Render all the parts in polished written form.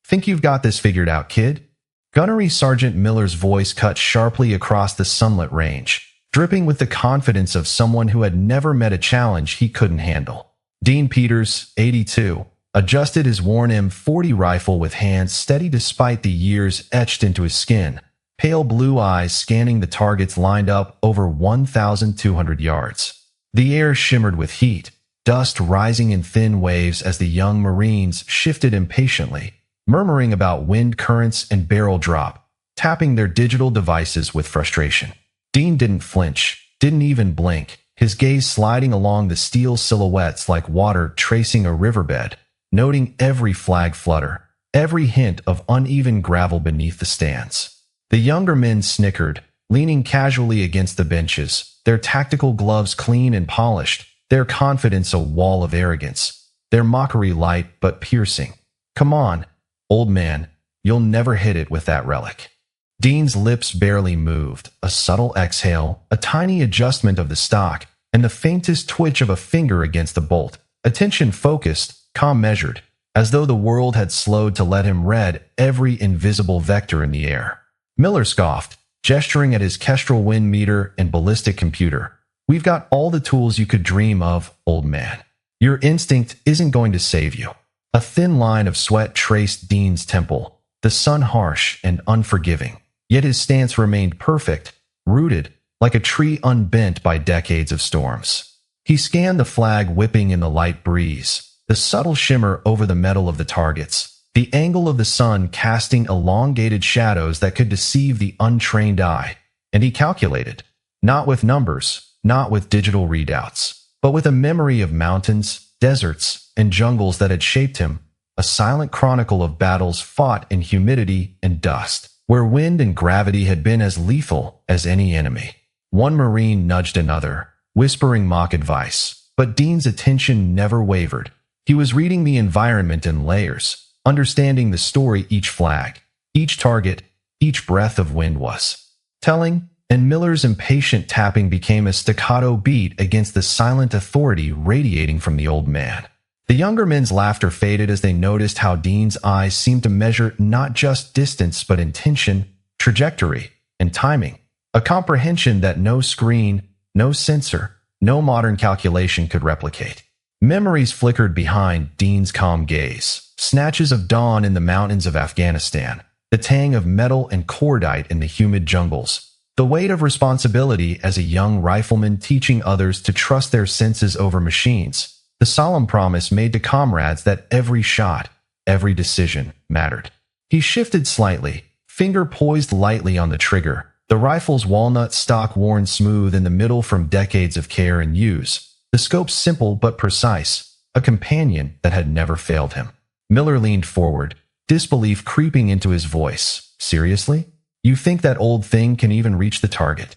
Think you've got this figured out, kid? Gunnery Sergeant Miller's voice cut sharply across the sunlit range, dripping with the confidence of someone who had never met a challenge he couldn't handle. Dean Peters, 82, adjusted his worn M40 rifle with hands steady despite the years etched into his skin, pale blue eyes scanning the targets lined up over 1,200 yards. The air shimmered with heat, dust rising in thin waves as the young Marines shifted impatiently, murmuring about wind currents and barrel drop, tapping their digital devices with frustration. Dean didn't flinch, didn't even blink, his gaze sliding along the steel silhouettes like water tracing a riverbed, noting every flag flutter, every hint of uneven gravel beneath the stands. The younger men snickered, leaning casually against the benches, their tactical gloves clean and polished, their confidence a wall of arrogance, their mockery light but piercing. "Come on, old man, you'll never hit it with that relic." Dean's lips barely moved, a subtle exhale, a tiny adjustment of the stock, and the faintest twitch of a finger against the bolt. Attention focused, calm measured, as though the world had slowed to let him read every invisible vector in the air. Miller scoffed, gesturing at his Kestrel wind meter and ballistic computer. "We've got all the tools you could dream of, old man. Your instinct isn't going to save you." A thin line of sweat traced Dean's temple, the sun harsh and unforgiving. Yet his stance remained perfect, rooted, like a tree unbent by decades of storms. He scanned the flag whipping in the light breeze, the subtle shimmer over the metal of the targets, the angle of the sun casting elongated shadows that could deceive the untrained eye. And he calculated, not with numbers, not with digital readouts, but with a memory of mountains, deserts, and jungles that had shaped him, a silent chronicle of battles fought in humidity and dust, where wind and gravity had been as lethal as any enemy. One Marine nudged another, whispering mock advice, but Dean's attention never wavered. He was reading the environment in layers, understanding the story each flag, each target, each breath of wind was telling, and Miller's impatient tapping became a staccato beat against the silent authority radiating from the old man. The younger men's laughter faded as they noticed how Dean's eyes seemed to measure not just distance but intention, trajectory, and timing, a comprehension that no screen, no sensor, no modern calculation could replicate. Memories flickered behind Dean's calm gaze, snatches of dawn in the mountains of Afghanistan, the tang of metal and cordite in the humid jungles, the weight of responsibility as a young rifleman teaching others to trust their senses over machines, the solemn promise made to comrades that every shot, every decision mattered. He shifted slightly, finger poised lightly on the trigger, the rifle's walnut stock worn smooth in the middle from decades of care and use, the scope simple but precise, a companion that had never failed him. Miller leaned forward, disbelief creeping into his voice. "Seriously? You think that old thing can even reach the target?"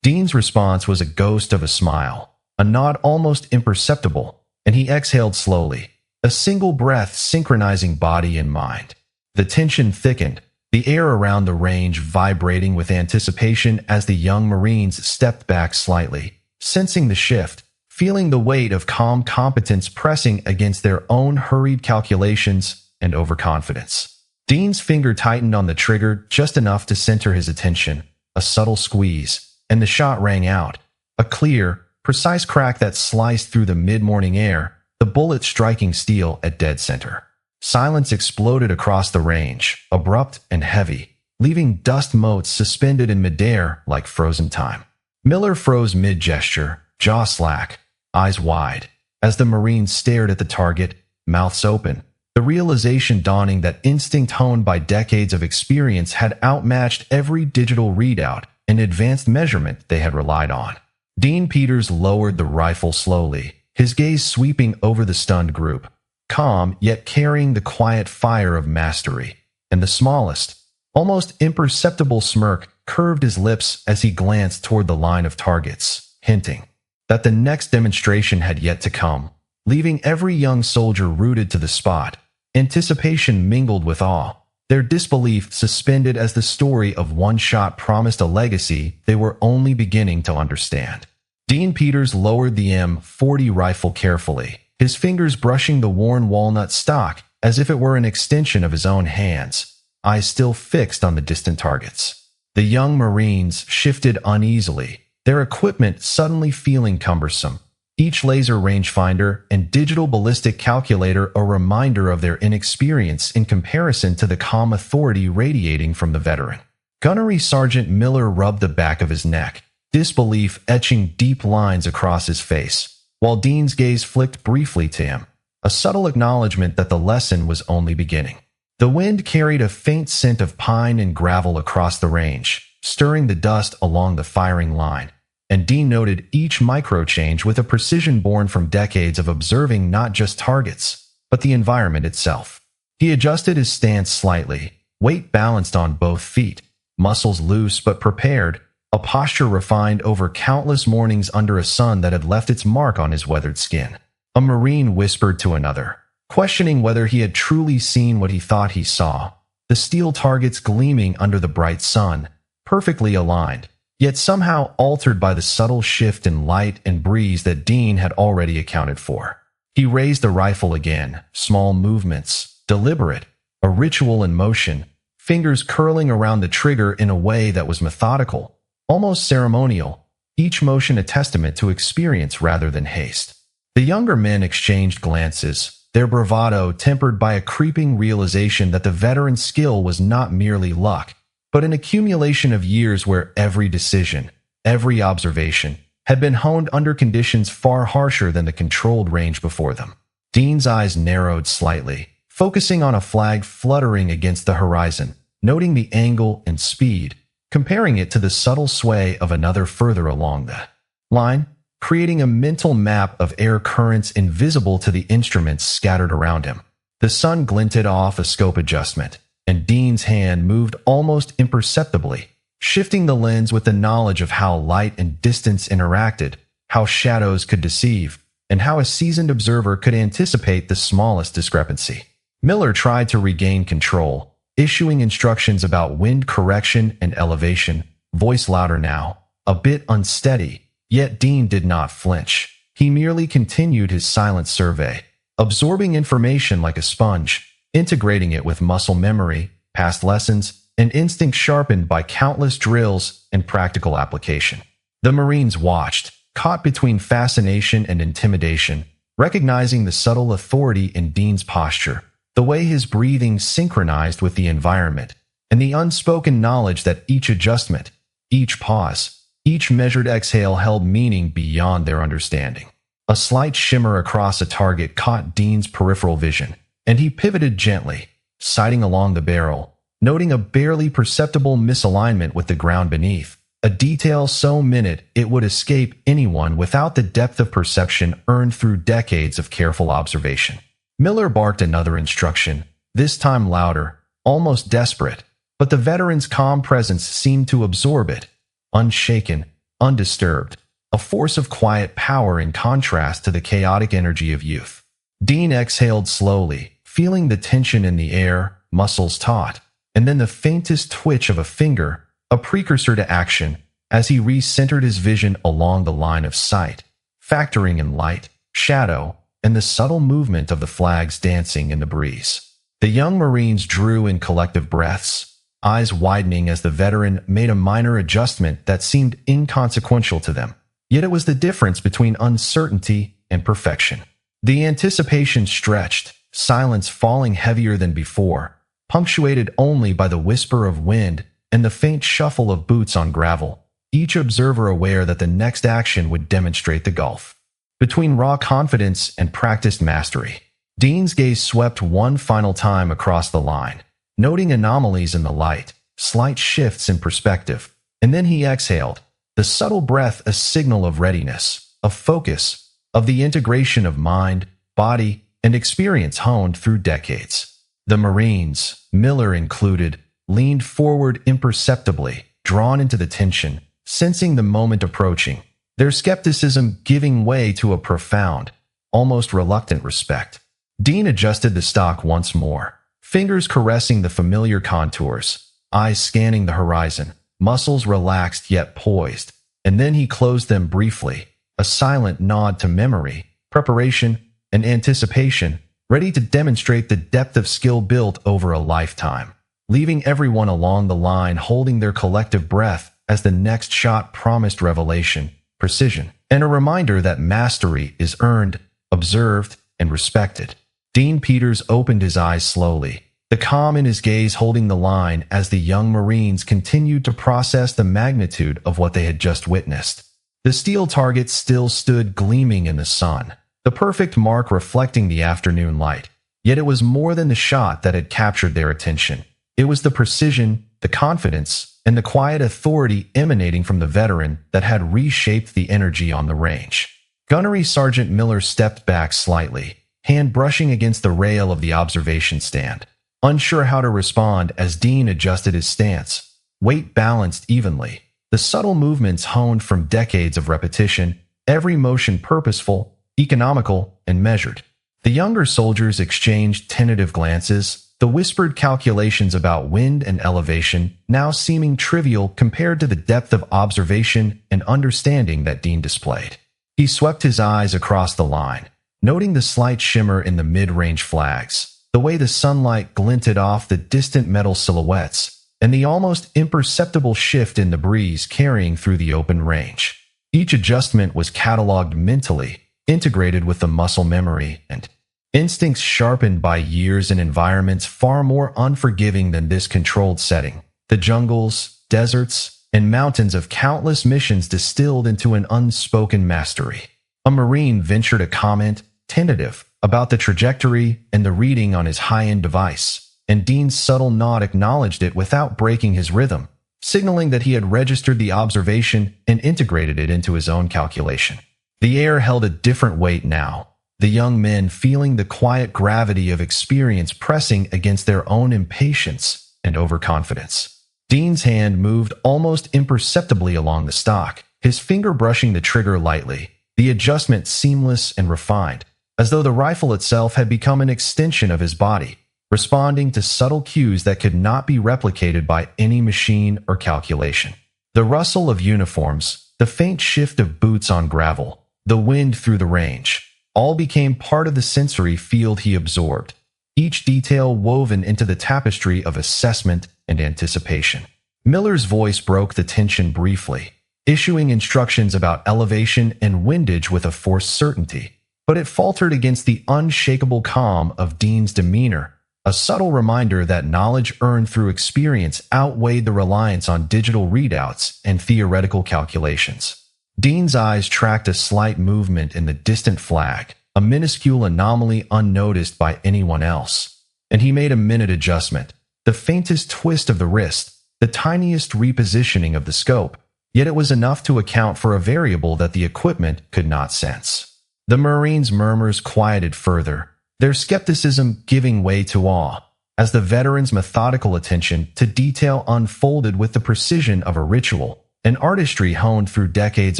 Dean's response was a ghost of a smile, a nod almost imperceptible, and he exhaled slowly, a single breath synchronizing body and mind. The tension thickened, the air around the range vibrating with anticipation as the young Marines stepped back slightly, sensing the shift, feeling the weight of calm competence pressing against their own hurried calculations and overconfidence. Dean's finger tightened on the trigger just enough to center his attention, a subtle squeeze, and the shot rang out, a clear, precise crack that sliced through the mid-morning air, the bullet striking steel at dead center. Silence exploded across the range, abrupt and heavy, leaving dust motes suspended in midair like frozen time. Miller froze mid-gesture, jaw slack, eyes wide, as the Marines stared at the target, mouths open, the realization dawning that instinct honed by decades of experience had outmatched every digital readout and advanced measurement they had relied on. Dean Peters lowered the rifle slowly, his gaze sweeping over the stunned group, calm yet carrying the quiet fire of mastery, and the smallest, almost imperceptible smirk curved his lips as he glanced toward the line of targets, hinting that the next demonstration had yet to come, leaving every young soldier rooted to the spot, anticipation mingled with awe, their disbelief suspended as the story of one shot promised a legacy they were only beginning to understand. Dean Peters lowered the M40 rifle carefully, his fingers brushing the worn walnut stock as if it were an extension of his own hands, eyes still fixed on the distant targets. The young Marines shifted uneasily, their equipment suddenly feeling cumbersome, each laser rangefinder and digital ballistic calculator a reminder of their inexperience in comparison to the calm authority radiating from the veteran. Gunnery Sergeant Miller rubbed the back of his neck, disbelief etching deep lines across his face, while Dean's gaze flicked briefly to him, a subtle acknowledgement that the lesson was only beginning. The wind carried a faint scent of pine and gravel across the range, stirring the dust along the firing line, and Dean noted each micro-change with a precision born from decades of observing not just targets, but the environment itself. He adjusted his stance slightly, weight balanced on both feet, muscles loose but prepared, a posture refined over countless mornings under a sun that had left its mark on his weathered skin. A Marine whispered to another, questioning whether he had truly seen what he thought he saw, the steel targets gleaming under the bright sun, perfectly aligned, yet somehow altered by the subtle shift in light and breeze that Dean had already accounted for. He raised the rifle again, small movements, deliberate, a ritual in motion, fingers curling around the trigger in a way that was methodical, almost ceremonial, each motion a testament to experience rather than haste. The younger men exchanged glances, their bravado tempered by a creeping realization that the veteran's skill was not merely luck, but an accumulation of years where every decision, every observation, had been honed under conditions far harsher than the controlled range before them. Dean's eyes narrowed slightly, focusing on a flag fluttering against the horizon, noting the angle and speed, comparing it to the subtle sway of another further along the line, creating a mental map of air currents invisible to the instruments scattered around him. The sun glinted off a scope adjustment, and Dean's hand moved almost imperceptibly, shifting the lens with the knowledge of how light and distance interacted, how shadows could deceive, and how a seasoned observer could anticipate the smallest discrepancy. Miller tried to regain control, issuing instructions about wind correction and elevation, voice louder now, a bit unsteady, yet Dean did not flinch. He merely continued his silent survey, absorbing information like a sponge, integrating it with muscle memory, past lessons, and instinct sharpened by countless drills and practical application. The Marines watched, caught between fascination and intimidation, recognizing the subtle authority in Dean's posture, the way his breathing synchronized with the environment, and the unspoken knowledge that each adjustment, each pause, each measured exhale held meaning beyond their understanding. A slight shimmer across a target caught Dean's peripheral vision, and he pivoted gently, sighting along the barrel, noting a barely perceptible misalignment with the ground beneath, a detail so minute it would escape anyone without the depth of perception earned through decades of careful observation. Miller barked another instruction, this time louder, almost desperate, but the veteran's calm presence seemed to absorb it, unshaken, undisturbed, a force of quiet power in contrast to the chaotic energy of youth. Dean exhaled slowly, feeling the tension in the air, muscles taut, and then the faintest twitch of a finger, a precursor to action, as he recentered his vision along the line of sight, factoring in light, shadow, and the subtle movement of the flags dancing in the breeze. The young Marines drew in collective breaths, eyes widening as the veteran made a minor adjustment that seemed inconsequential to them. Yet it was the difference between uncertainty and perfection. The anticipation stretched, silence falling heavier than before, punctuated only by the whisper of wind and the faint shuffle of boots on gravel, each observer aware that the next action would demonstrate the gulf between raw confidence and practiced mastery. Dean's gaze swept one final time across the line, noting anomalies in the light, slight shifts in perspective, and then he exhaled, the subtle breath a signal of readiness, of focus, of the integration of mind, body, and experience honed through decades. The Marines, Miller included, leaned forward imperceptibly, drawn into the tension, sensing the moment approaching, their skepticism giving way to a profound, almost reluctant respect. Dean adjusted the stock once more, fingers caressing the familiar contours, eyes scanning the horizon, muscles relaxed yet poised, and then he closed them briefly, a silent nod to memory, preparation, and anticipation, ready to demonstrate the depth of skill built over a lifetime, leaving everyone along the line holding their collective breath as the next shot promised revelation, precision, and a reminder that mastery is earned, observed, and respected. Dean Peters opened his eyes slowly, the calm in his gaze holding the line as the young Marines continued to process the magnitude of what they had just witnessed. The steel target still stood gleaming in the sun, the perfect mark reflecting the afternoon light. Yet it was more than the shot that had captured their attention. It was the precision, the confidence, and the quiet authority emanating from the veteran that had reshaped the energy on the range. Gunnery Sergeant Miller stepped back slightly, hand brushing against the rail of the observation stand, unsure how to respond as Dean adjusted his stance, weight balanced evenly, the subtle movements honed from decades of repetition, every motion purposeful, economical, and measured. The younger soldiers exchanged tentative glances, the whispered calculations about wind and elevation now seeming trivial compared to the depth of observation and understanding that Dean displayed. He swept his eyes across the line, noting the slight shimmer in the mid-range flags, the way the sunlight glinted off the distant metal silhouettes, and the almost imperceptible shift in the breeze carrying through the open range. Each adjustment was catalogued mentally, integrated with the muscle memory and instincts sharpened by years in environments far more unforgiving than this controlled setting. The jungles, deserts, and mountains of countless missions distilled into an unspoken mastery. A Marine ventured a comment, tentative, about the trajectory and the reading on his high-end device, and Dean's subtle nod acknowledged it without breaking his rhythm, signaling that he had registered the observation and integrated it into his own calculation. The air held a different weight now, the young men feeling the quiet gravity of experience pressing against their own impatience and overconfidence. Dean's hand moved almost imperceptibly along the stock, his finger brushing the trigger lightly, the adjustment seamless and refined, as though the rifle itself had become an extension of his body, responding to subtle cues that could not be replicated by any machine or calculation. The rustle of uniforms, the faint shift of boots on gravel, the wind through the range, all became part of the sensory field he absorbed, each detail woven into the tapestry of assessment and anticipation. Miller's voice broke the tension briefly, issuing instructions about elevation and windage with a forced certainty, but it faltered against the unshakable calm of Dean's demeanor, a subtle reminder that knowledge earned through experience outweighed the reliance on digital readouts and theoretical calculations. Dean's eyes tracked a slight movement in the distant flag, a minuscule anomaly unnoticed by anyone else, and he made a minute adjustment, the faintest twist of the wrist, the tiniest repositioning of the scope, yet it was enough to account for a variable that the equipment could not sense. The Marines' murmurs quieted further, their skepticism giving way to awe, as the veteran's methodical attention to detail unfolded with the precision of a ritual, an artistry honed through decades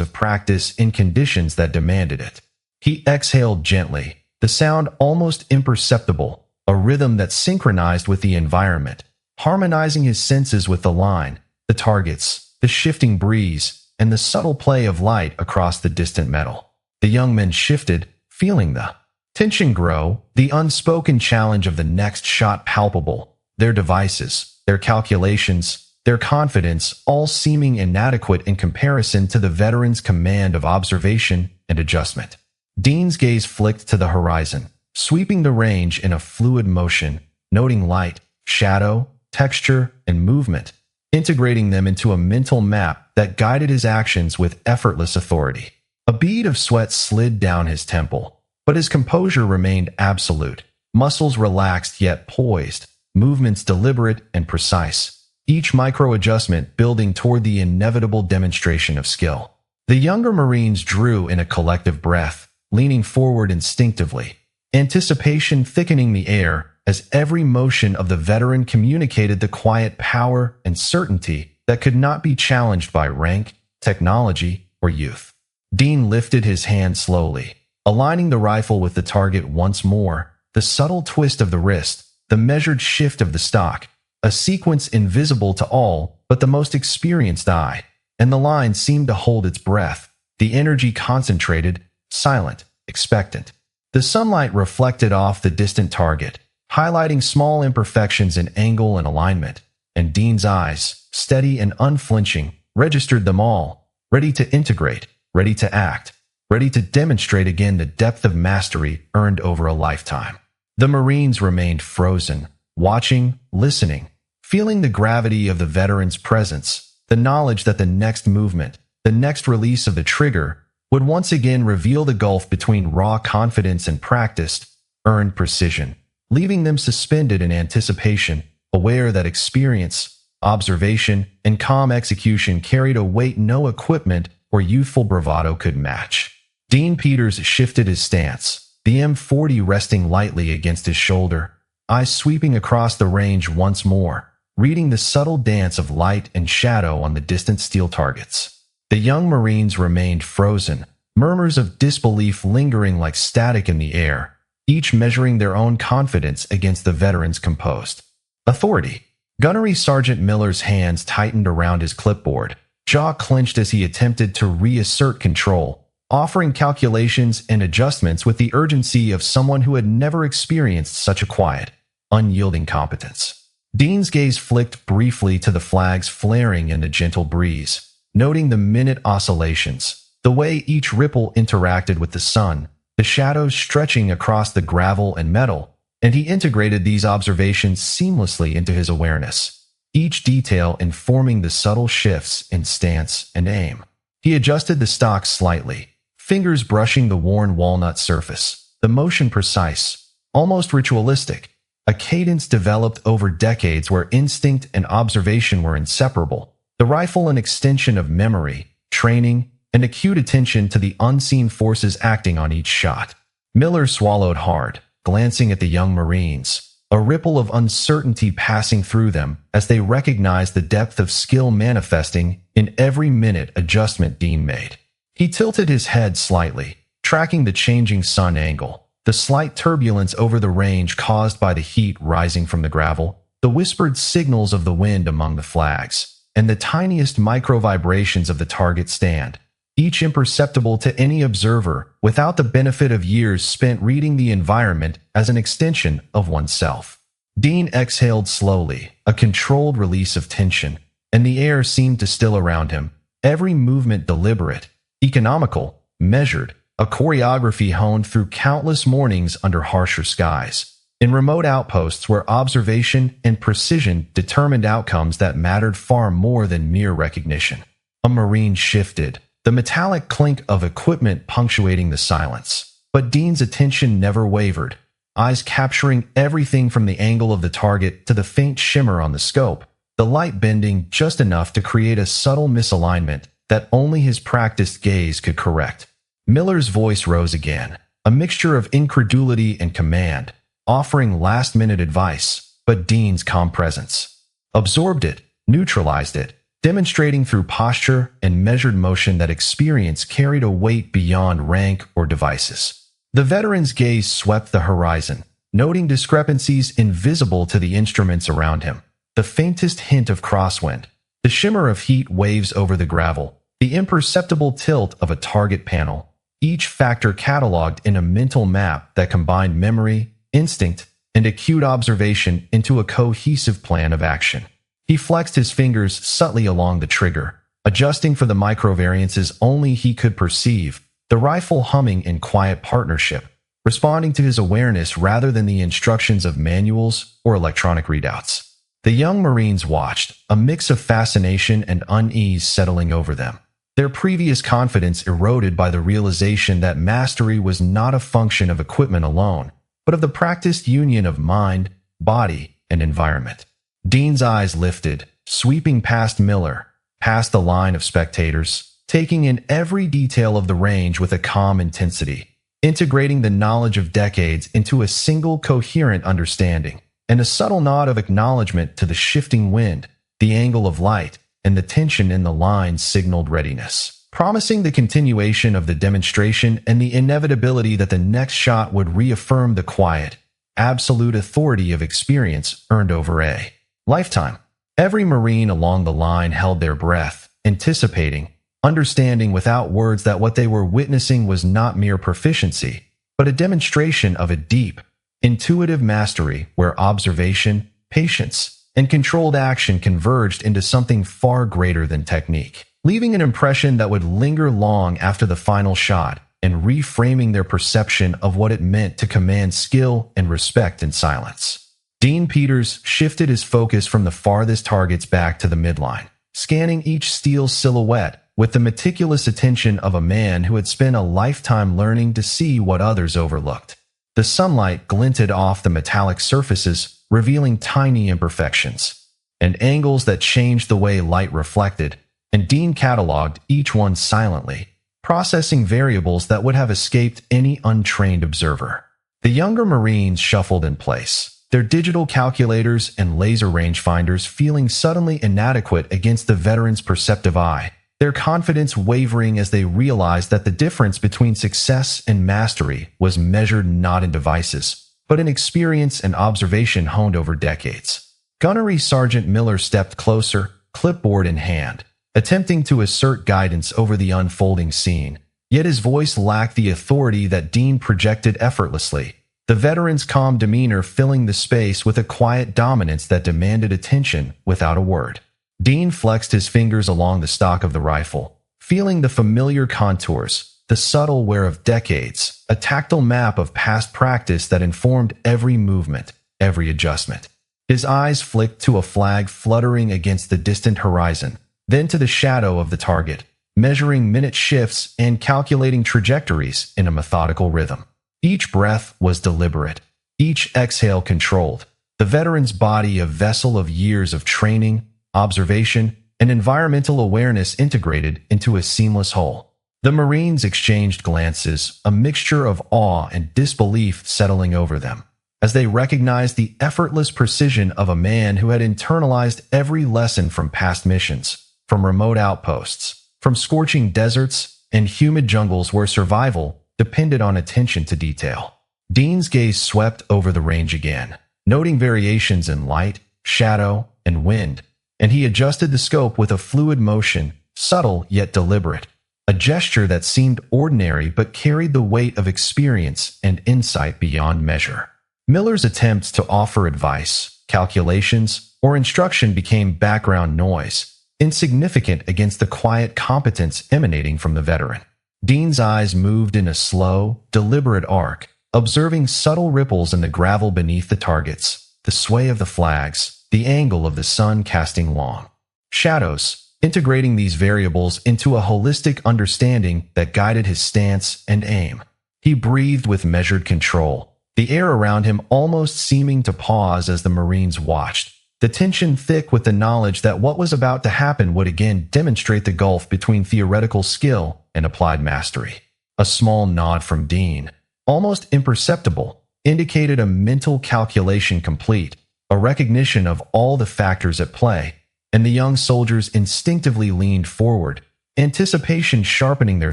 of practice in conditions that demanded it. He exhaled gently, the sound almost imperceptible, a rhythm that synchronized with the environment, harmonizing his senses with the line, the targets, the shifting breeze, and the subtle play of light across the distant metal. The young men shifted, feeling the tension grow, the unspoken challenge of the next shot palpable, their devices, their calculations, their confidence all seeming inadequate in comparison to the veteran's command of observation and adjustment. Dean's gaze flicked to the horizon, sweeping the range in a fluid motion, noting light, shadow, texture, and movement, integrating them into a mental map that guided his actions with effortless authority. A bead of sweat slid down his temple, but his composure remained absolute, muscles relaxed yet poised, movements deliberate and precise, each micro-adjustment building toward the inevitable demonstration of skill. The younger Marines drew in a collective breath, leaning forward instinctively, anticipation thickening the air as every motion of the veteran communicated the quiet power and certainty that could not be challenged by rank, technology, or youth. Dean lifted his hand slowly, aligning the rifle with the target once more, the subtle twist of the wrist, the measured shift of the stock, a sequence invisible to all but the most experienced eye, and the line seemed to hold its breath, the energy concentrated, silent, expectant. The sunlight reflected off the distant target, highlighting small imperfections in angle and alignment, and Dean's eyes, steady and unflinching, registered them all, ready to integrate, ready to act, ready to demonstrate again the depth of mastery earned over a lifetime. The Marines remained frozen, watching, listening, feeling the gravity of the veteran's presence, the knowledge that the next movement, the next release of the trigger, would once again reveal the gulf between raw confidence and practiced, earned precision, leaving them suspended in anticipation, aware that experience, observation, and calm execution carried a weight no equipment or youthful bravado could match. Dean Peters shifted his stance, the M40 resting lightly against his shoulder, eyes sweeping across the range once more, reading the subtle dance of light and shadow on the distant steel targets. The young Marines remained frozen, murmurs of disbelief lingering like static in the air, each measuring their own confidence against the veteran's composed authority. Gunnery Sergeant Miller's hands tightened around his clipboard, jaw clenched as he attempted to reassert control, offering calculations and adjustments with the urgency of someone who had never experienced such a quiet, unyielding competence. Dean's gaze flicked briefly to the flags flaring in the gentle breeze, noting the minute oscillations, the way each ripple interacted with the sun, the shadows stretching across the gravel and metal, and he integrated these observations seamlessly into his awareness, each detail informing the subtle shifts in stance and aim. He adjusted the stock slightly, fingers brushing the worn walnut surface, the motion precise, almost ritualistic, a cadence developed over decades where instinct and observation were inseparable. The rifle an extension of memory, training, and acute attention to the unseen forces acting on each shot. Miller swallowed hard, glancing at the young Marines, a ripple of uncertainty passing through them as they recognized the depth of skill manifesting in every minute adjustment Dean made. He tilted his head slightly, tracking the changing sun angle, the slight turbulence over the range caused by the heat rising from the gravel, the whispered signals of the wind among the flags, and the tiniest micro-vibrations of the target stand, each imperceptible to any observer without the benefit of years spent reading the environment as an extension of oneself. Dean exhaled slowly, a controlled release of tension, and the air seemed to still around him, every movement deliberate, economical, measured, a choreography honed through countless mornings under harsher skies. In remote outposts where observation and precision determined outcomes that mattered far more than mere recognition. A Marine shifted, the metallic clink of equipment punctuating the silence. But Dean's attention never wavered, eyes capturing everything from the angle of the target to the faint shimmer on the scope, the light bending just enough to create a subtle misalignment that only his practiced gaze could correct. Miller's voice rose again, a mixture of incredulity and command, offering last-minute advice, but Dean's calm presence absorbed it, neutralized it, demonstrating through posture and measured motion that experience carried a weight beyond rank or devices. The veteran's gaze swept the horizon, noting discrepancies invisible to the instruments around him, the faintest hint of crosswind, the shimmer of heat waves over the gravel, the imperceptible tilt of a target panel, each factor cataloged in a mental map that combined memory, instinct, and acute observation into a cohesive plan of action. He flexed his fingers subtly along the trigger, adjusting for the microvariances only he could perceive, the rifle humming in quiet partnership, responding to his awareness rather than the instructions of manuals or electronic readouts. The young Marines watched, a mix of fascination and unease settling over them, their previous confidence eroded by the realization that mastery was not a function of equipment alone, but of the practiced union of mind, body, and environment. Dean's eyes lifted, sweeping past Miller, past the line of spectators, taking in every detail of the range with a calm intensity, integrating the knowledge of decades into a single coherent understanding, and a subtle nod of acknowledgement to the shifting wind, the angle of light, and the tension in the line signaled readiness, promising the continuation of the demonstration and the inevitability that the next shot would reaffirm the quiet, absolute authority of experience earned over a lifetime. Every Marine along the line held their breath, anticipating, understanding without words that what they were witnessing was not mere proficiency, but a demonstration of a deep, intuitive mastery where observation, patience, and controlled action converged into something far greater than technique, leaving an impression that would linger long after the final shot and reframing their perception of what it meant to command skill and respect in silence. Dean Peters shifted his focus from the farthest targets back to the midline, scanning each steel silhouette with the meticulous attention of a man who had spent a lifetime learning to see what others overlooked. The sunlight glinted off the metallic surfaces, revealing tiny imperfections and angles that changed the way light reflected, and Dean cataloged each one silently, processing variables that would have escaped any untrained observer. The younger Marines shuffled in place, their digital calculators and laser rangefinders feeling suddenly inadequate against the veteran's perceptive eye, their confidence wavering as they realized that the difference between success and mastery was measured not in devices, but in experience and observation honed over decades. Gunnery Sergeant Miller stepped closer, clipboard in hand, attempting to assert guidance over the unfolding scene, yet his voice lacked the authority that Dean projected effortlessly, the veteran's calm demeanor filling the space with a quiet dominance that demanded attention without a word. Dean flexed his fingers along the stock of the rifle, feeling the familiar contours, the subtle wear of decades, a tactile map of past practice that informed every movement, every adjustment. His eyes flicked to a flag fluttering against the distant horizon, then to the shadow of the target, measuring minute shifts and calculating trajectories in a methodical rhythm. Each breath was deliberate, each exhale controlled, the veteran's body a vessel of years of training, observation, and environmental awareness integrated into a seamless whole. The Marines exchanged glances, a mixture of awe and disbelief settling over them, as they recognized the effortless precision of a man who had internalized every lesson from past missions, from remote outposts, from scorching deserts and humid jungles where survival depended on attention to detail. Dean's gaze swept over the range again, noting variations in light, shadow, and wind, and he adjusted the scope with a fluid motion, subtle yet deliberate, a gesture that seemed ordinary but carried the weight of experience and insight beyond measure. Miller's attempts to offer advice, calculations, or instruction became background noise, insignificant against the quiet competence emanating from the veteran. Dean's eyes moved in a slow, deliberate arc, observing subtle ripples in the gravel beneath the targets, the sway of the flags, the angle of the sun casting long shadows, integrating these variables into a holistic understanding that guided his stance and aim. He breathed with measured control, the air around him almost seeming to pause as the Marines watched, the tension thick with the knowledge that what was about to happen would again demonstrate the gulf between theoretical skill and applied mastery. A small nod from Dean, almost imperceptible, indicated a mental calculation complete, a recognition of all the factors at play, and the young soldiers instinctively leaned forward, anticipation sharpening their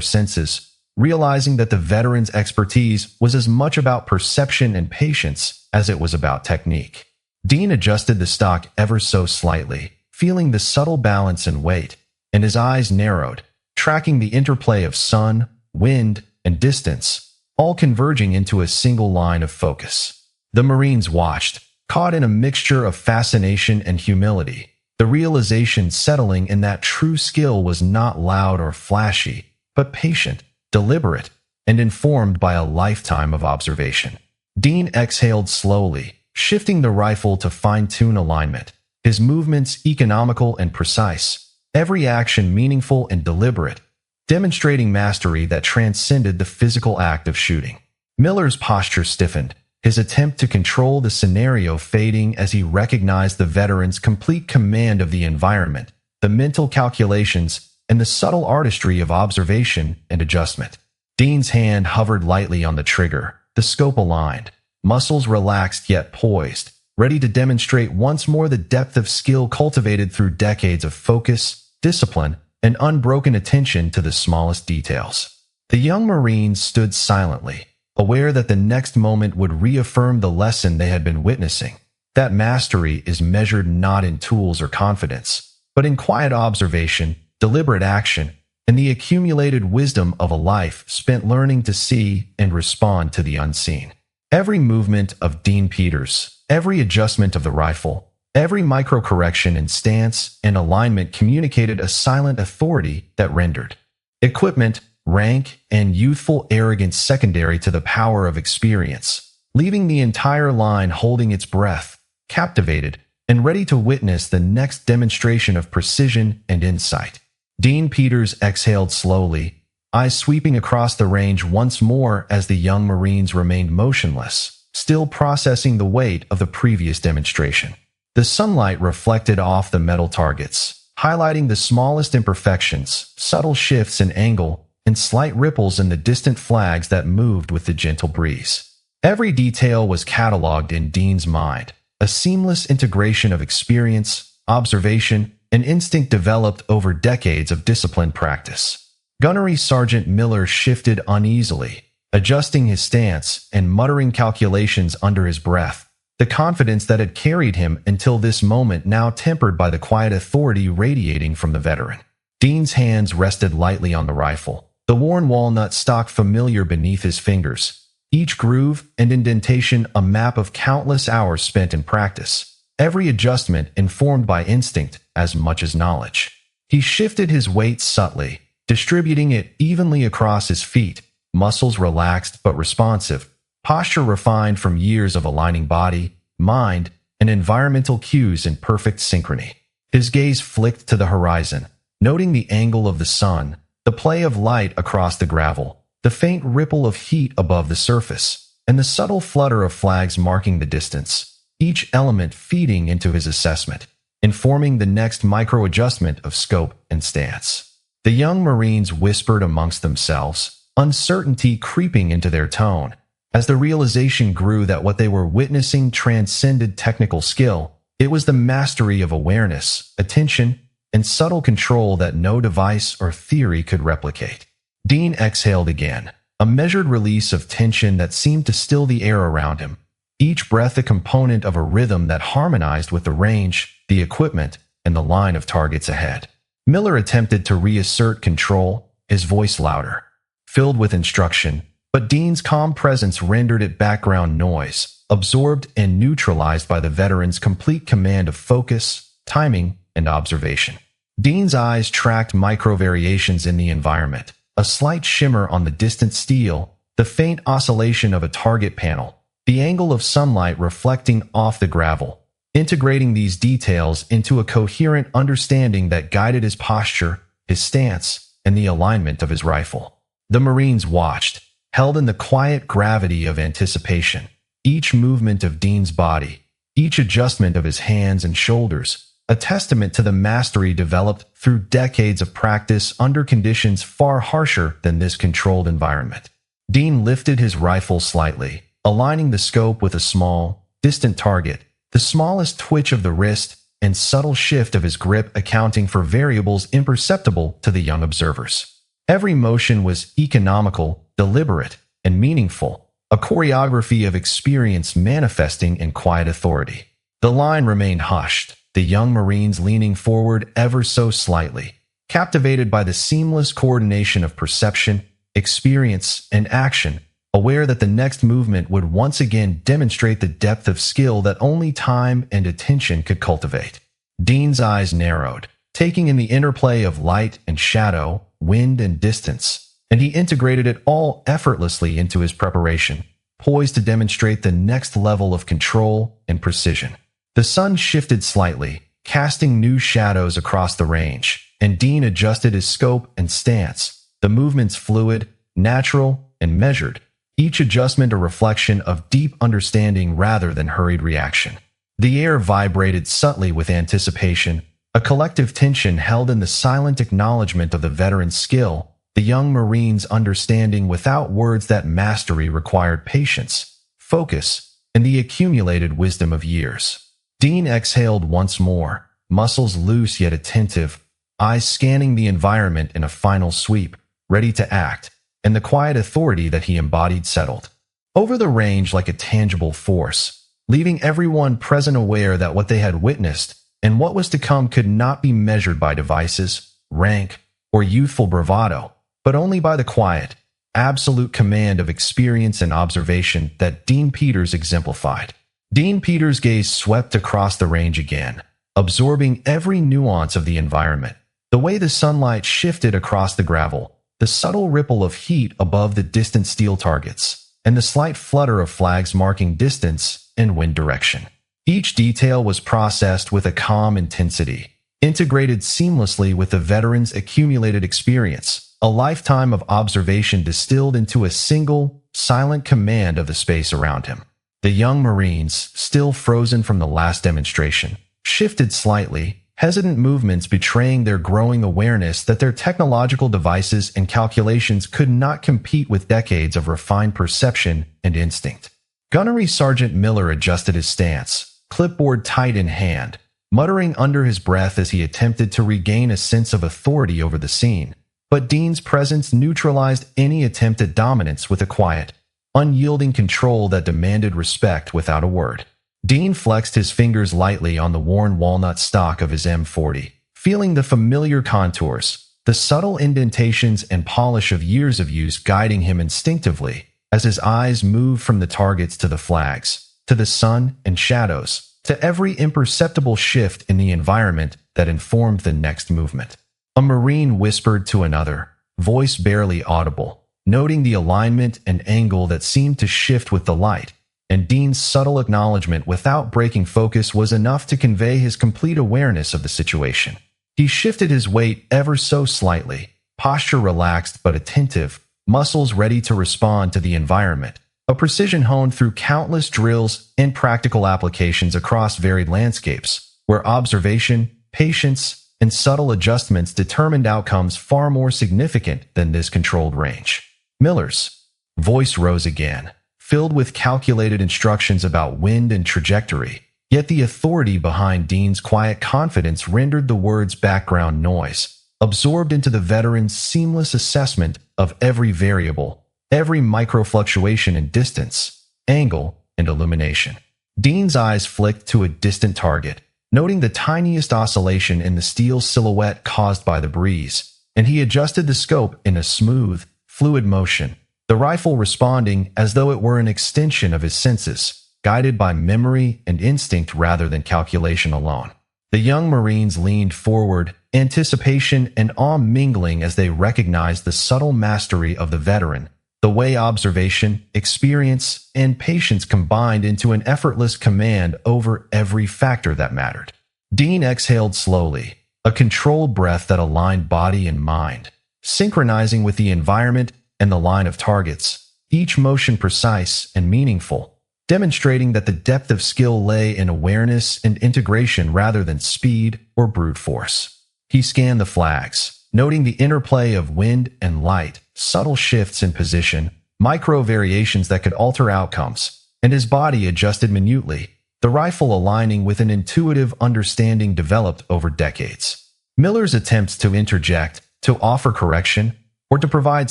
senses, realizing that the veteran's expertise was as much about perception and patience as it was about technique. Dean adjusted the stock ever so slightly, feeling the subtle balance and weight, and his eyes narrowed, tracking the interplay of sun, wind, and distance, all converging into a single line of focus. The Marines watched, caught in a mixture of fascination and humility, the realization settling in that true skill was not loud or flashy, but patient, deliberate, and informed by a lifetime of observation. Dean exhaled slowly, shifting the rifle to fine-tune alignment, his movements economical and precise, every action meaningful and deliberate, demonstrating mastery that transcended the physical act of shooting. Miller's posture stiffened, his attempt to control the scenario fading as he recognized the veteran's complete command of the environment, the mental calculations, and the subtle artistry of observation and adjustment. Dean's hand hovered lightly on the trigger, the scope aligned, muscles relaxed yet poised, ready to demonstrate once more the depth of skill cultivated through decades of focus, discipline, and unbroken attention to the smallest details. The young Marines stood silently, aware that the next moment would reaffirm the lesson they had been witnessing, that mastery is measured not in tools or confidence, but in quiet observation, deliberate action, and the accumulated wisdom of a life spent learning to see and respond to the unseen. Every movement of Dean Peters, every adjustment of the rifle, every micro-correction in stance and alignment communicated a silent authority that rendered equipment, rank, and youthful arrogance secondary to the power of experience, leaving the entire line holding its breath, captivated, and ready to witness the next demonstration of precision and insight. Dean Peters exhaled slowly, eyes sweeping across the range once more as the young Marines remained motionless, still processing the weight of the previous demonstration. The sunlight reflected off the metal targets, highlighting the smallest imperfections, subtle shifts in angle, and slight ripples in the distant flags that moved with the gentle breeze. Every detail was catalogued in Dean's mind, a seamless integration of experience, observation, and instinct developed over decades of disciplined practice. Gunnery Sergeant Miller shifted uneasily, adjusting his stance and muttering calculations under his breath, the confidence that had carried him until this moment now tempered by the quiet authority radiating from the veteran. Dean's hands rested lightly on the rifle, the worn walnut stock familiar beneath his fingers, each groove and indentation a map of countless hours spent in practice, every adjustment informed by instinct as much as knowledge. He shifted his weight subtly, distributing it evenly across his feet, muscles relaxed but responsive, posture refined from years of aligning body, mind, and environmental cues in perfect synchrony. His gaze flicked to the horizon, noting the angle of the sun, the play of light across the gravel, the faint ripple of heat above the surface, and the subtle flutter of flags marking the distance, each element feeding into his assessment, informing the next micro-adjustment of scope and stance. The young Marines whispered amongst themselves, uncertainty creeping into their tone, as the realization grew that what they were witnessing transcended technical skill. It was the mastery of awareness, attention, and subtle control that no device or theory could replicate. Dean exhaled again, a measured release of tension that seemed to still the air around him, each breath a component of a rhythm that harmonized with the range, the equipment, and the line of targets ahead. Miller attempted to reassert control, his voice louder, filled with instruction, but Dean's calm presence rendered it background noise, absorbed and neutralized by the veteran's complete command of focus, timing, and observation. Dean's eyes tracked micro-variations in the environment, a slight shimmer on the distant steel, the faint oscillation of a target panel, the angle of sunlight reflecting off the gravel, integrating these details into a coherent understanding that guided his posture, his stance, and the alignment of his rifle. The Marines watched, held in the quiet gravity of anticipation, each movement of Dean's body, each adjustment of his hands and shoulders, a testament to the mastery developed through decades of practice under conditions far harsher than this controlled environment. Dean lifted his rifle slightly, aligning the scope with a small, distant target, the smallest twitch of the wrist and subtle shift of his grip accounting for variables imperceptible to the young observers. Every motion was economical, deliberate, and meaningful, a choreography of experience manifesting in quiet authority. The line remained hushed, the young Marines leaning forward ever so slightly, captivated by the seamless coordination of perception, experience, and action, aware that the next movement would once again demonstrate the depth of skill that only time and attention could cultivate. Dean's eyes narrowed, taking in the interplay of light and shadow, wind and distance, and he integrated it all effortlessly into his preparation, poised to demonstrate the next level of control and precision. The sun shifted slightly, casting new shadows across the range, and Dean adjusted his scope and stance, the movements fluid, natural, and measured, each adjustment a reflection of deep understanding rather than hurried reaction. The air vibrated subtly with anticipation, a collective tension held in the silent acknowledgement of the veteran's skill, the young Marine's understanding without words that mastery required patience, focus, and the accumulated wisdom of years. Dean exhaled once more, muscles loose yet attentive, eyes scanning the environment in a final sweep, ready to act, and the quiet authority that he embodied settled over the range like a tangible force, leaving everyone present aware that what they had witnessed and what was to come could not be measured by devices, rank, or youthful bravado, but only by the quiet, absolute command of experience and observation that Dean Peters exemplified. Dean Peters' gaze swept across the range again, absorbing every nuance of the environment. The way the sunlight shifted across the gravel, the subtle ripple of heat above the distant steel targets, and the slight flutter of flags marking distance and wind direction. Each detail was processed with a calm intensity, integrated seamlessly with the veteran's accumulated experience, a lifetime of observation distilled into a single, silent command of the space around him. The young Marines, still frozen from the last demonstration, shifted slightly, hesitant movements betraying their growing awareness that their technological devices and calculations could not compete with decades of refined perception and instinct. Gunnery Sergeant Miller adjusted his stance, clipboard tight in hand, muttering under his breath as he attempted to regain a sense of authority over the scene. But Dean's presence neutralized any attempt at dominance with a quiet, unyielding control that demanded respect without a word. Dean flexed his fingers lightly on the worn walnut stock of his M40, feeling the familiar contours, the subtle indentations and polish of years of use guiding him instinctively as his eyes moved from the targets to the flags, to the sun and shadows, to every imperceptible shift in the environment that informed the next movement. A Marine whispered to another, voice barely audible, noting the alignment and angle that seemed to shift with the light, and Dean's subtle acknowledgement without breaking focus was enough to convey his complete awareness of the situation. He shifted his weight ever so slightly, posture relaxed but attentive, muscles ready to respond to the environment, a precision honed through countless drills and practical applications across varied landscapes, where observation, patience, and subtle adjustments determined outcomes far more significant than this controlled range. Miller's voice rose again, filled with calculated instructions about wind and trajectory, yet the authority behind Dean's quiet confidence rendered the words background noise, absorbed into the veteran's seamless assessment of every variable, every microfluctuation in distance, angle, and illumination. Dean's eyes flicked to a distant target, noting the tiniest oscillation in the steel silhouette caused by the breeze, and he adjusted the scope in a smooth, fluid motion, the rifle responding as though it were an extension of his senses, guided by memory and instinct rather than calculation alone. The young Marines leaned forward, anticipation and awe mingling as they recognized the subtle mastery of the veteran, the way observation, experience, and patience combined into an effortless command over every factor that mattered. Dean exhaled slowly, a controlled breath that aligned body and mind, synchronizing with the environment and the line of targets, each motion precise and meaningful, demonstrating that the depth of skill lay in awareness and integration rather than speed or brute force. He scanned the flags, noting the interplay of wind and light, subtle shifts in position, micro variations that could alter outcomes, and his body adjusted minutely, the rifle aligning with an intuitive understanding developed over decades. Miller's attempts to interject, to offer correction, or to provide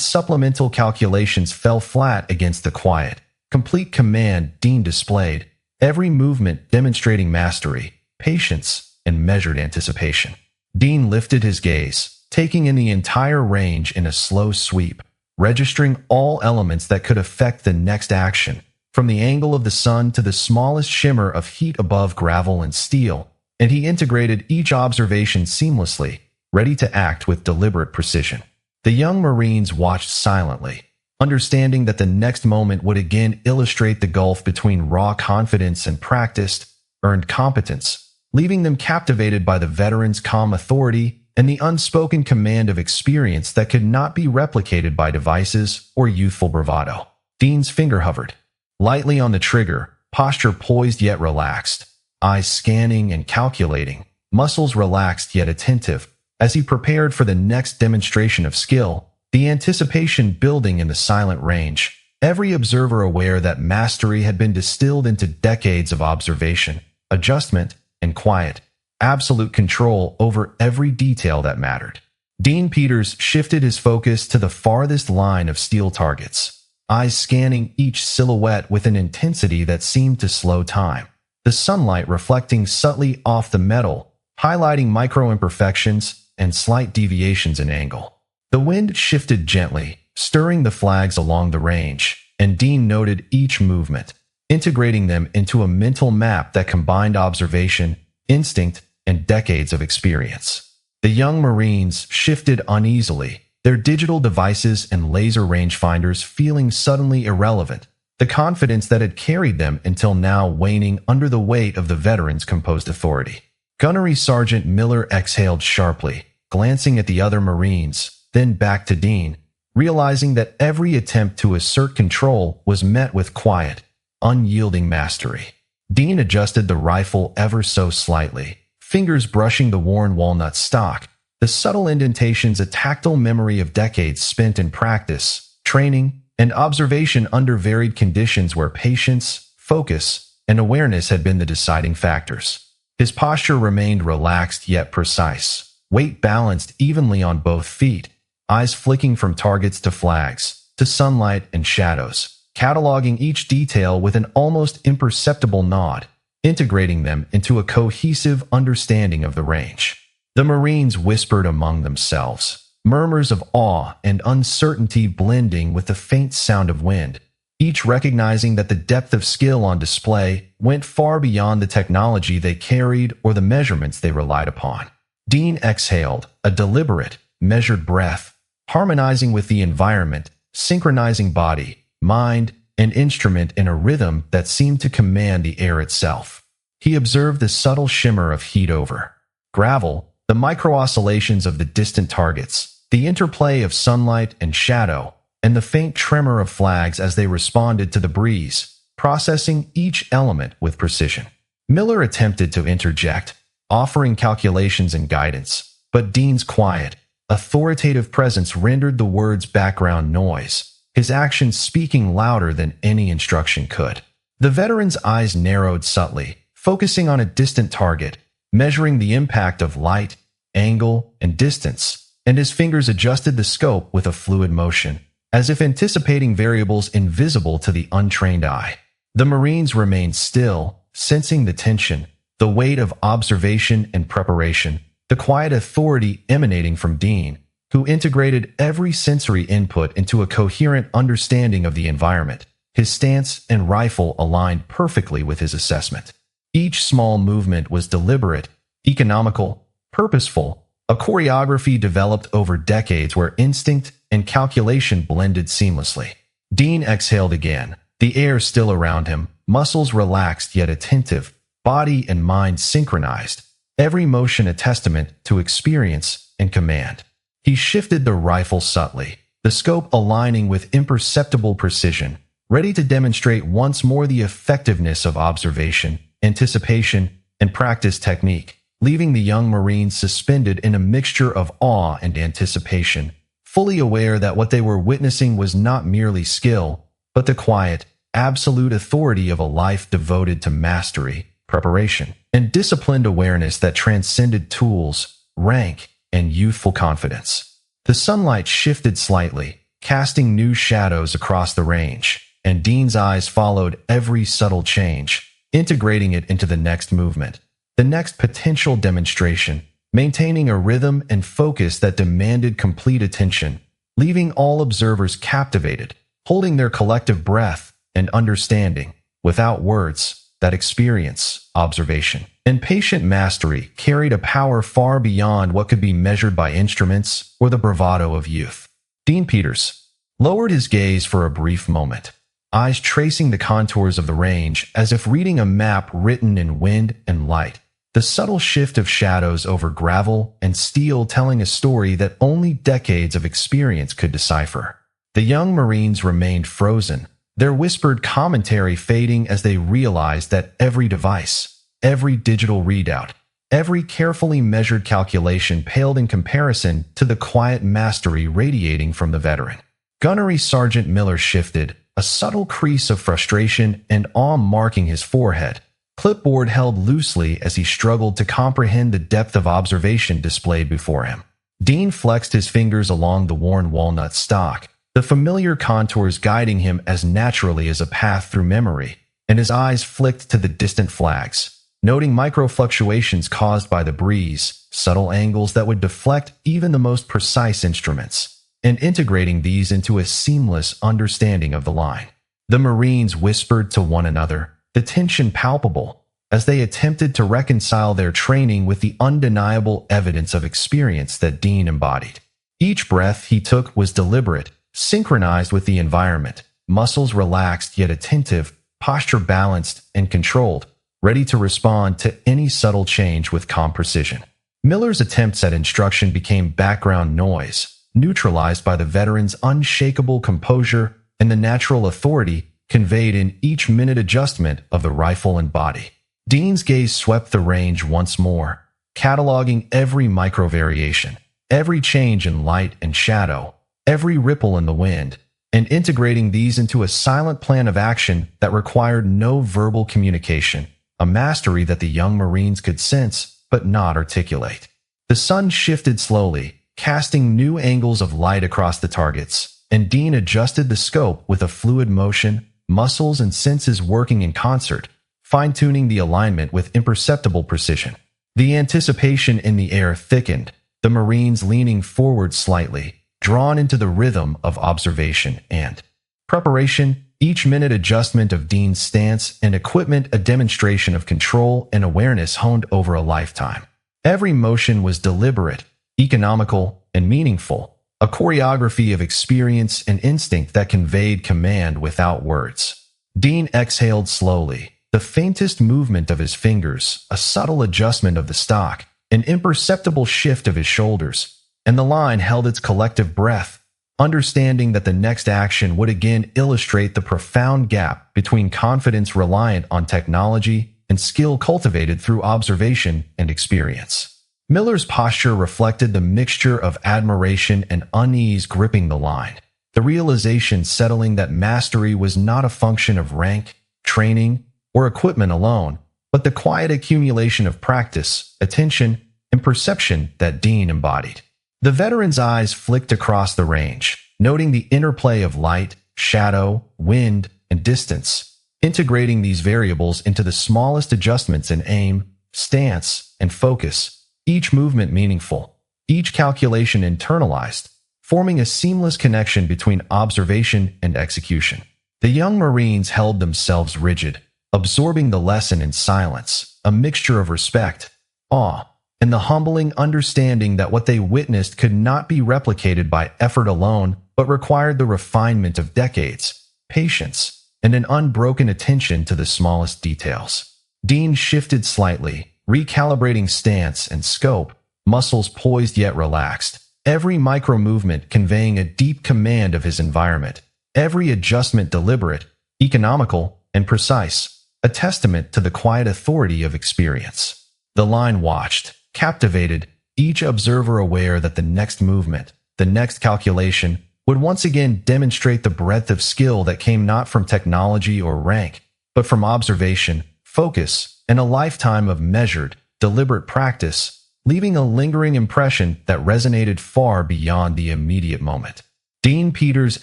supplemental calculations fell flat against the quiet, complete command Dean displayed, every movement demonstrating mastery, patience, and measured anticipation. Dean lifted his gaze, taking in the entire range in a slow sweep, registering all elements that could affect the next action, from the angle of the sun to the smallest shimmer of heat above gravel and steel, and he integrated each observation seamlessly, ready to act with deliberate precision. The young Marines watched silently, understanding that the next moment would again illustrate the gulf between raw confidence and practiced, earned competence, leaving them captivated by the veteran's calm authority and the unspoken command of experience that could not be replicated by devices or youthful bravado. Dean's finger hovered lightly on the trigger, posture poised yet relaxed, eyes scanning and calculating, muscles relaxed yet attentive, as he prepared for the next demonstration of skill, the anticipation building in the silent range, every observer aware that mastery had been distilled into decades of observation, adjustment, and quiet, absolute control over every detail that mattered. Dean Peters shifted his focus to the farthest line of steel targets, eyes scanning each silhouette with an intensity that seemed to slow time, the sunlight reflecting subtly off the metal, highlighting micro imperfections and slight deviations in angle. The wind shifted gently, stirring the flags along the range, and Dean noted each movement, integrating them into a mental map that combined observation, instinct, and decades of experience. The young Marines shifted uneasily, their digital devices and laser rangefinders feeling suddenly irrelevant, the confidence that had carried them until now waning under the weight of the veterans' composed authority. Gunnery Sergeant Miller exhaled sharply, glancing at the other Marines, then back to Dean, realizing that every attempt to assert control was met with quiet, unyielding mastery. Dean adjusted the rifle ever so slightly, fingers brushing the worn walnut stock, the subtle indentations a tactile memory of decades spent in practice, training, and observation under varied conditions where patience, focus, and awareness had been the deciding factors. His posture remained relaxed yet precise, weight balanced evenly on both feet, eyes flicking from targets to flags, to sunlight and shadows, cataloging each detail with an almost imperceptible nod, integrating them into a cohesive understanding of the range. The Marines whispered among themselves, murmurs of awe and uncertainty blending with the faint sound of wind, each recognizing that the depth of skill on display went far beyond the technology they carried or the measurements they relied upon. Dean exhaled, a deliberate, measured breath, harmonizing with the environment, synchronizing body, mind, and instrument in a rhythm that seemed to command the air itself. He observed the subtle shimmer of heat over gravel, the micro-oscillations of the distant targets, the interplay of sunlight and shadow, and the faint tremor of flags as they responded to the breeze, processing each element with precision. Miller attempted to interject, offering calculations and guidance, but Dean's quiet, authoritative presence rendered the words background noise, his actions speaking louder than any instruction could. The veteran's eyes narrowed subtly, focusing on a distant target, measuring the impact of light, angle, and distance, and his fingers adjusted the scope with a fluid motion, as if anticipating variables invisible to the untrained eye. The Marines remained still, sensing the tension, the weight of observation and preparation, the quiet authority emanating from Dean, who integrated every sensory input into a coherent understanding of the environment. His stance and rifle aligned perfectly with his assessment. Each small movement was deliberate, economical, purposeful, a choreography developed over decades where instinct and calculation blended seamlessly. Dean exhaled again, the air still around him, muscles relaxed yet attentive, body and mind synchronized, every motion a testament to experience and command. He shifted the rifle subtly, the scope aligning with imperceptible precision, ready to demonstrate once more the effectiveness of observation, anticipation, and practice technique, leaving the young Marines suspended in a mixture of awe and anticipation, fully aware that what they were witnessing was not merely skill, but the quiet, absolute authority of a life devoted to mastery, preparation, and disciplined awareness that transcended tools, rank, and youthful confidence. The sunlight shifted slightly, casting new shadows across the range, and Dean's eyes followed every subtle change, integrating it into the next movement, the next potential demonstration, maintaining a rhythm and focus that demanded complete attention, leaving all observers captivated, holding their collective breath and understanding, without words, that experience, observation, and patient mastery carried a power far beyond what could be measured by instruments or the bravado of youth. Dean Peters lowered his gaze for a brief moment, eyes tracing the contours of the range as if reading a map written in wind and light, the subtle shift of shadows over gravel and steel telling a story that only decades of experience could decipher. The young Marines remained frozen, their whispered commentary fading as they realized that every device, every digital readout, every carefully measured calculation paled in comparison to the quiet mastery radiating from the veteran. Gunnery Sergeant Miller shifted, a subtle crease of frustration and awe marking his forehead, clipboard held loosely as he struggled to comprehend the depth of observation displayed before him. Dean flexed his fingers along the worn walnut stock, the familiar contours guiding him as naturally as a path through memory, and his eyes flicked to the distant flags, noting micro-fluctuations caused by the breeze, subtle angles that would deflect even the most precise instruments. and integrating these into a seamless understanding of the line. The Marines whispered to one another, the tension palpable, as they attempted to reconcile their training with the undeniable evidence of experience that Dean embodied. Each breath he took was deliberate, synchronized with the environment, muscles relaxed yet attentive, posture balanced and controlled, ready to respond to any subtle change with calm precision. Miller's attempts at instruction became background noise, neutralized by the veteran's unshakable composure and the natural authority conveyed in each minute adjustment of the rifle and body. Dean's gaze swept the range once more, cataloging every micro-variation, every change in light and shadow, every ripple in the wind, and integrating these into a silent plan of action that required no verbal communication, a mastery that the young Marines could sense but not articulate. The sun shifted slowly, casting new angles of light across the targets, and Dean adjusted the scope with a fluid motion, muscles and senses working in concert, fine-tuning the alignment with imperceptible precision. The anticipation in the air thickened, the Marines leaning forward slightly, drawn into the rhythm of observation and preparation, each minute adjustment of Dean's stance and equipment a demonstration of control and awareness honed over a lifetime. Every motion was deliberate, economical, and meaningful, a choreography of experience and instinct that conveyed command without words. Dean exhaled slowly, the faintest movement of his fingers, a subtle adjustment of the stock, an imperceptible shift of his shoulders, and the line held its collective breath, understanding that the next action would again illustrate the profound gap between confidence reliant on technology and skill cultivated through observation and experience. Miller's posture reflected the mixture of admiration and unease gripping the line, the realization settling that mastery was not a function of rank, training, or equipment alone, but the quiet accumulation of practice, attention, and perception that Dean embodied. The veteran's eyes flicked across the range, noting the interplay of light, shadow, wind, and distance, integrating these variables into the smallest adjustments in aim, stance, and focus, each movement meaningful, each calculation internalized, forming a seamless connection between observation and execution. The young Marines held themselves rigid, absorbing the lesson in silence, a mixture of respect, awe, and the humbling understanding that what they witnessed could not be replicated by effort alone, but required the refinement of decades, patience, and an unbroken attention to the smallest details. Dean shifted slightly, recalibrating stance and scope, muscles poised yet relaxed, every micro-movement conveying a deep command of his environment, every adjustment deliberate, economical, and precise, a testament to the quiet authority of experience. The line watched, captivated, each observer aware that the next movement, the next calculation, would once again demonstrate the breadth of skill that came not from technology or rank, but from observation, focus, and a lifetime of measured, deliberate practice, leaving a lingering impression that resonated far beyond the immediate moment. Dean Peters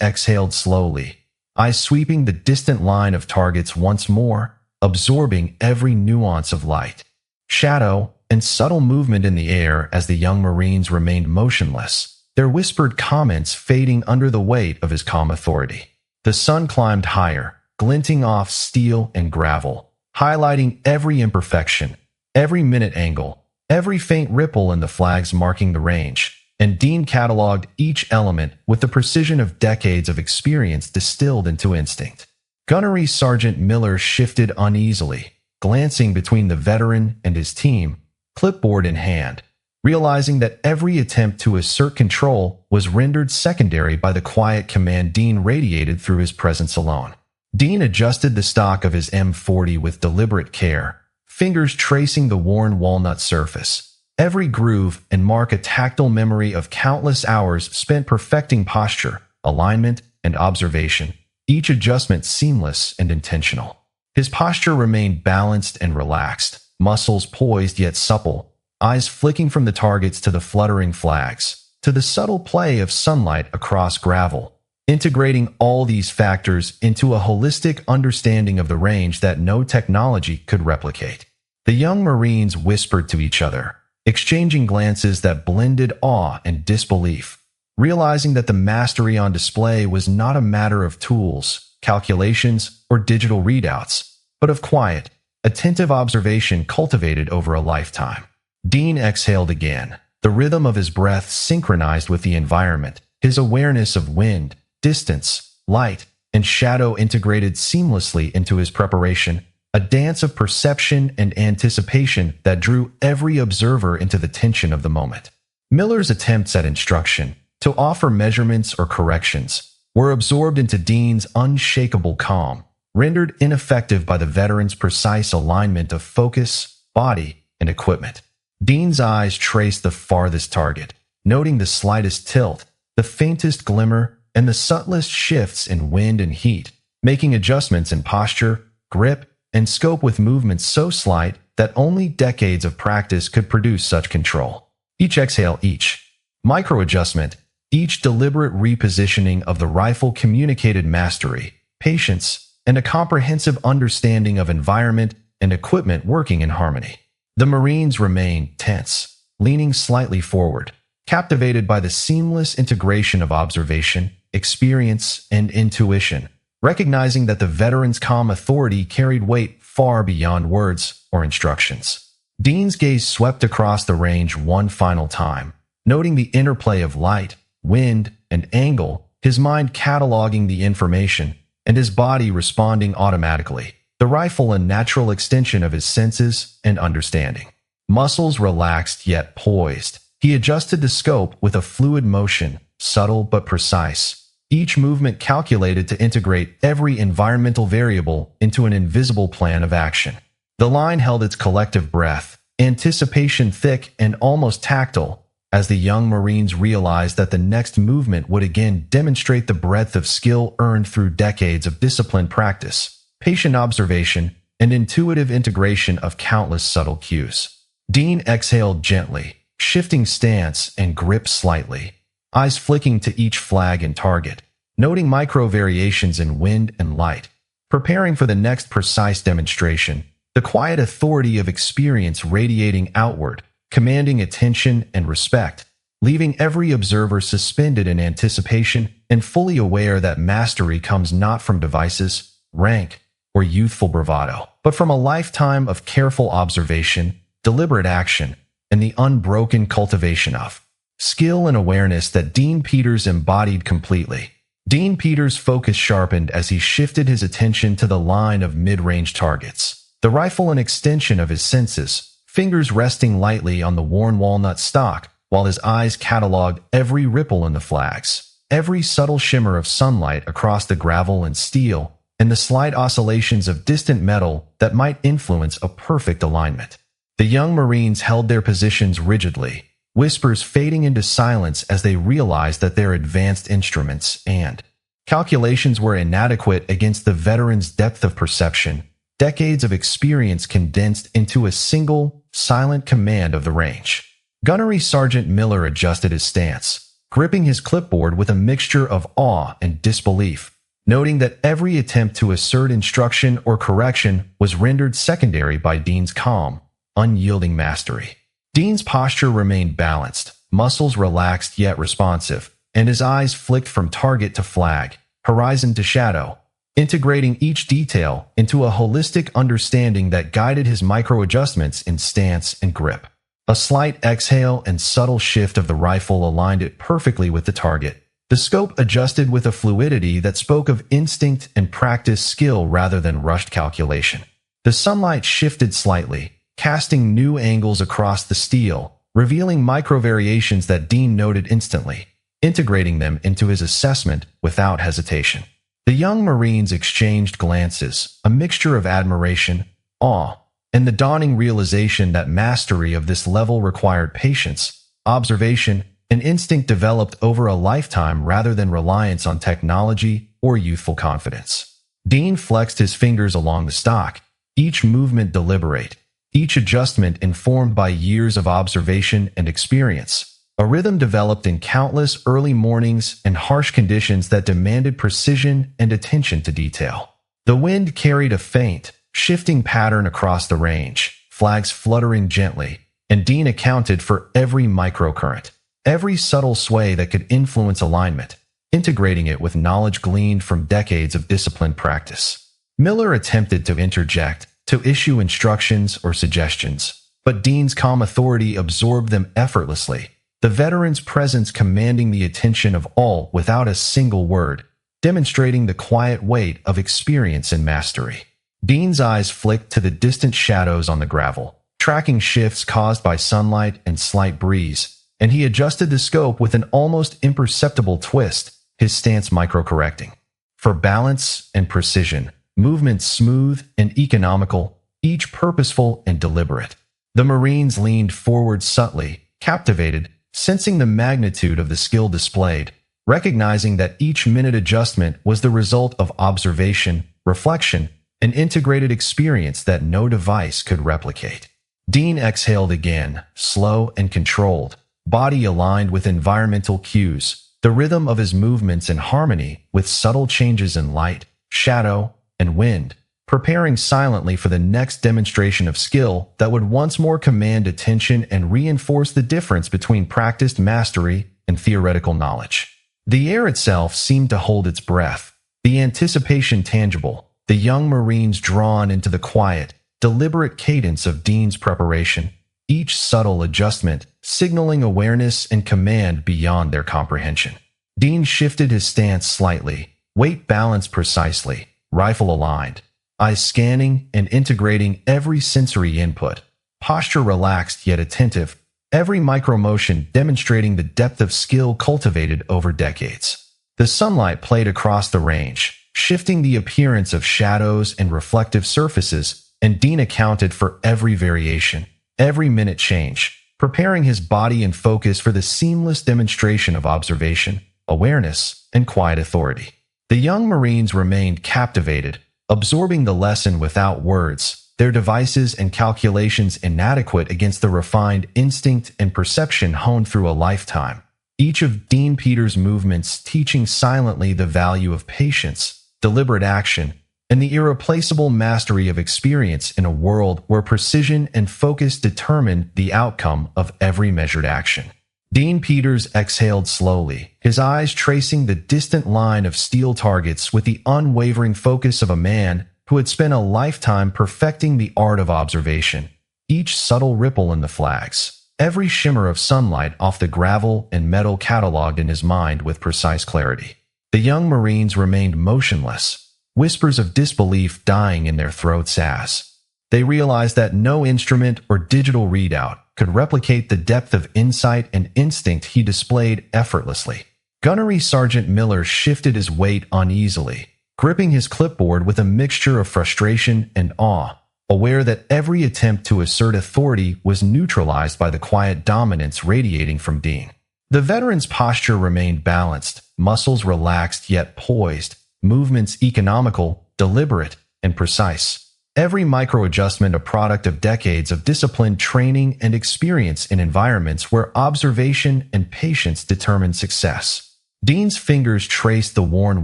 exhaled slowly, eyes sweeping the distant line of targets once more, absorbing every nuance of light, shadow, and subtle movement in the air as the young Marines remained motionless, their whispered comments fading under the weight of his calm authority. The sun climbed higher, glinting off steel and gravel, highlighting every imperfection, every minute angle, every faint ripple in the flags marking the range, and Dean cataloged each element with the precision of decades of experience distilled into instinct. Gunnery Sergeant Miller shifted uneasily, glancing between the veteran and his team, clipboard in hand, realizing that every attempt to assert control was rendered secondary by the quiet command Dean radiated through his presence alone. Dean adjusted the stock of his M40 with deliberate care, fingers tracing the worn walnut surface, every groove and mark a tactile memory of countless hours spent perfecting posture, alignment, and observation, each adjustment seamless and intentional. His posture remained balanced and relaxed, muscles poised yet supple, eyes flicking from the targets to the fluttering flags, to the subtle play of sunlight across gravel, integrating all these factors into a holistic understanding of the range that no technology could replicate. The young Marines whispered to each other, exchanging glances that blended awe and disbelief, realizing that the mastery on display was not a matter of tools, calculations, or digital readouts, but of quiet, attentive observation cultivated over a lifetime. Dean exhaled again, the rhythm of his breath synchronized with the environment, his awareness of wind, distance, light, and shadow integrated seamlessly into his preparation, a dance of perception and anticipation that drew every observer into the tension of the moment. Miller's attempts at instruction, to offer measurements or corrections, were absorbed into Dean's unshakable calm, rendered ineffective by the veteran's precise alignment of focus, body, and equipment. Dean's eyes traced the farthest target, noting the slightest tilt, the faintest glimmer, and the subtlest shifts in wind and heat, making adjustments in posture, grip, and scope with movements so slight that only decades of practice could produce such control. Each exhale, each micro-adjustment, each deliberate repositioning of the rifle communicated mastery, patience, and a comprehensive understanding of environment and equipment working in harmony. The Marines remained tense, leaning slightly forward, captivated by the seamless integration of observation, experience, and intuition, recognizing that the veteran's calm authority carried weight far beyond words or instructions. Dean's gaze swept across the range one final time, noting the interplay of light, wind, and angle, his mind cataloging the information, and his body responding automatically, the rifle a natural extension of his senses and understanding. Muscles relaxed yet poised, he adjusted the scope with a fluid motion, subtle but precise, each movement calculated to integrate every environmental variable into an invisible plan of action. The line held its collective breath, anticipation thick and almost tactile, as the young Marines realized that the next movement would again demonstrate the breadth of skill earned through decades of disciplined practice, patient observation, and intuitive integration of countless subtle cues. Dean exhaled gently, shifting stance and grip slightly, eyes flicking to each flag and target, noting micro-variations in wind and light. Preparing for the next precise demonstration, the quiet authority of experience radiating outward, commanding attention and respect, leaving every observer suspended in anticipation and fully aware that mastery comes not from devices, rank, or youthful bravado, but from a lifetime of careful observation, deliberate action, and the unbroken cultivation of skill and awareness that Dean Peters embodied completely. Dean Peters' focus sharpened as he shifted his attention to the line of mid-range targets, the rifle an extension of his senses, fingers resting lightly on the worn walnut stock, while his eyes cataloged every ripple in the flags, every subtle shimmer of sunlight across the gravel and steel, and the slight oscillations of distant metal that might influence a perfect alignment. The young Marines held their positions rigidly, whispers fading into silence as they realized that their advanced instruments and calculations were inadequate against the veteran's depth of perception, decades of experience condensed into a single, silent command of the range. Gunnery Sergeant Miller adjusted his stance, gripping his clipboard with a mixture of awe and disbelief, noting that every attempt to assert instruction or correction was rendered secondary by Dean's calm, unyielding mastery. Dean's posture remained balanced, muscles relaxed yet responsive, and his eyes flicked from target to flag, horizon to shadow, integrating each detail into a holistic understanding that guided his micro-adjustments in stance and grip. A slight exhale and subtle shift of the rifle aligned it perfectly with the target. The scope adjusted with a fluidity that spoke of instinct and practiced skill rather than rushed calculation. The sunlight shifted slightly, casting new angles across the steel, revealing micro-variations that Dean noted instantly, integrating them into his assessment without hesitation. The young Marines exchanged glances, a mixture of admiration, awe, and the dawning realization that mastery of this level required patience, observation, and instinct developed over a lifetime rather than reliance on technology or youthful confidence. Dean flexed his fingers along the stock, each movement deliberate, each adjustment informed by years of observation and experience, a rhythm developed in countless early mornings and harsh conditions that demanded precision and attention to detail. The wind carried a faint, shifting pattern across the range, flags fluttering gently, and Dean accounted for every microcurrent. every subtle sway that could influence alignment, integrating it with knowledge gleaned from decades of disciplined practice. Miller attempted to interject, to issue instructions or suggestions, but Dean's calm authority absorbed them effortlessly, the veteran's presence commanding the attention of all without a single word, demonstrating the quiet weight of experience and mastery. Dean's eyes flicked to the distant shadows on the gravel, tracking shifts caused by sunlight and slight breeze, and he adjusted the scope with an almost imperceptible twist, his stance micro-correcting. For balance and precision, movements smooth and economical, each purposeful and deliberate. The Marines leaned forward subtly, captivated, sensing the magnitude of the skill displayed, recognizing that each minute adjustment was the result of observation, reflection, and integrated experience that no device could replicate. Dean exhaled again, slow and controlled, body aligned with environmental cues, the rhythm of his movements in harmony with subtle changes in light, shadow, and wind, preparing silently for the next demonstration of skill that would once more command attention and reinforce the difference between practiced mastery and theoretical knowledge. The air itself seemed to hold its breath, the anticipation tangible, the young Marines drawn into the quiet, deliberate cadence of Dean's preparation, each subtle adjustment signaling awareness and command beyond their comprehension. Dean shifted his stance slightly, weight balanced precisely, rifle aligned, eyes scanning and integrating every sensory input, posture relaxed yet attentive, every micromotion demonstrating the depth of skill cultivated over decades. The sunlight played across the range, shifting the appearance of shadows and reflective surfaces, and Dean accounted for every variation, every minute change, preparing his body and focus for the seamless demonstration of observation, awareness, and quiet authority. The young Marines remained captivated, absorbing the lesson without words, their devices and calculations inadequate against the refined instinct and perception honed through a lifetime. Each of Dean Peters' movements teaching silently the value of patience, deliberate action, and the irreplaceable mastery of experience in a world where precision and focus determine the outcome of every measured action. Dean Peters exhaled slowly, his eyes tracing the distant line of steel targets with the unwavering focus of a man who had spent a lifetime perfecting the art of observation. Each subtle ripple in the flags, every shimmer of sunlight off the gravel and metal cataloged in his mind with precise clarity. The young Marines remained motionless, whispers of disbelief dying in their throats as they realized that no instrument or digital readout could replicate the depth of insight and instinct he displayed effortlessly. Gunnery Sergeant Miller shifted his weight uneasily, gripping his clipboard with a mixture of frustration and awe, aware that every attempt to assert authority was neutralized by the quiet dominance radiating from Dean. The veteran's posture remained balanced, muscles relaxed yet poised, movements economical, deliberate, and precise. Every micro-adjustment a product of decades of disciplined training and experience in environments where observation and patience determine success. Dean's fingers traced the worn